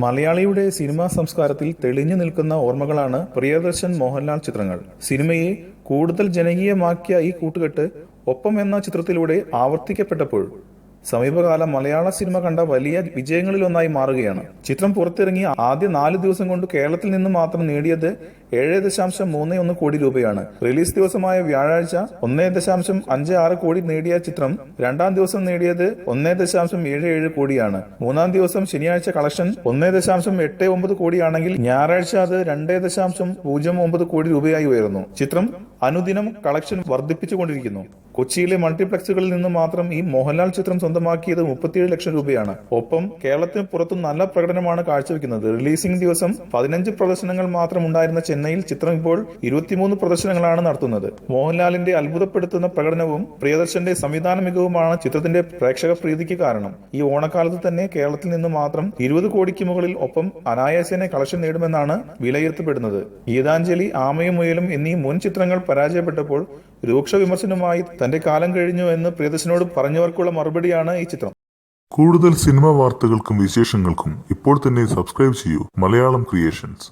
മലയാളിയുടെ സിനിമാ സംസ്കാരത്തിൽ തെളിഞ്ഞു നിൽക്കുന്ന ഓർമ്മകളാണ് പ്രിയദർശൻ മോഹൻലാൽ ചിത്രങ്ങൾ. സിനിമയെ കൂടുതൽ ജനകീയമാക്കിയ ഈ കൂട്ടുകെട്ട് ഒപ്പം എന്ന ചിത്രത്തിലൂടെ ആവർത്തിക്കപ്പെട്ടപ്പോൾ സമീപകാല മലയാള സിനിമ കണ്ട വലിയ വിജയങ്ങളിലൊന്നായി മാറുകയാണ്. ചിത്രം പുറത്തിറങ്ങിയ ആദ്യ 4 ദിവസം കൊണ്ട് കേരളത്തിൽ നിന്ന് മാത്രം നേടിയത് 7.31 കോടി രൂപയാണ്. റിലീസ് ദിവസമായ വ്യാഴാഴ്ച 1.56 കോടി നേടിയ ചിത്രം രണ്ടാം ദിവസം നേടിയത് 1.77 കോടിയാണ്. മൂന്നാം ദിവസം ശനിയാഴ്ച കളക്ഷൻ 1.89 കോടിയാണെങ്കിൽ ഞായറാഴ്ച അത് 2.09 കോടി രൂപയായി ഉയർന്നു. ചിത്രം അനുദിനം കളക്ഷൻ വർദ്ധിപ്പിച്ചുകൊണ്ടിരിക്കുന്നു. കൊച്ചിയിലെ മൾട്ടിപ്ലക്സുകളിൽ നിന്ന് മാത്രം ഈ മോഹൻലാൽ ചിത്രം സ്വന്തമാക്കിയത് 37 ലക്ഷം രൂപയാണ്. ഒപ്പം കേരളത്തിന് പുറത്തും നല്ല പ്രകടനമാണ് കാഴ്ചവെക്കുന്നത്. റിലീസിംഗ് ദിവസം 15 പ്രദർശനങ്ങൾ മാത്രം ഉണ്ടായിരുന്ന ചെന്നൈയിൽ ചിത്രം ഇപ്പോൾ 23 പ്രദർശനങ്ങളാണ് നടത്തുന്നത്. മോഹൻലാലിന്റെ അത്ഭുതപ്പെടുത്തുന്ന പ്രകടനവും പ്രിയദർശന്റെ സംവിധാന മികവുമാണ് ചിത്രത്തിന്റെ പ്രേക്ഷക പ്രീതിക്ക് കാരണം. ഈ ഓണക്കാലത്ത് തന്നെ കേരളത്തിൽ നിന്ന് മാത്രം 20 കോടിക്ക് മുകളിൽ ഒപ്പം അനായാസേന കളക്ഷൻ നേടുമെന്നാണ് വിലയിരുത്തപ്പെടുന്നത്. ഗീതാഞ്ജലി, ആമയും മുയലും എന്നീ മുൻ ചിത്രങ്ങൾ പരാജയപ്പെട്ടപ്പോൾ രൂക്ഷ വിമർശനവുമായി തന്റെ കാലം കഴിഞ്ഞു എന്ന് പ്രിയദർശനോട് പറഞ്ഞവർക്കുള്ള മറുപടിയാണ് ഈ ചിത്രം. കൂടുതൽ സിനിമാ വാർത്തകൾക്കും വിശേഷങ്ങൾക്കും ഇപ്പോൾ തന്നെ സബ്സ്ക്രൈബ് ചെയ്യൂ മലയാളം ക്രിയേഷൻസ്.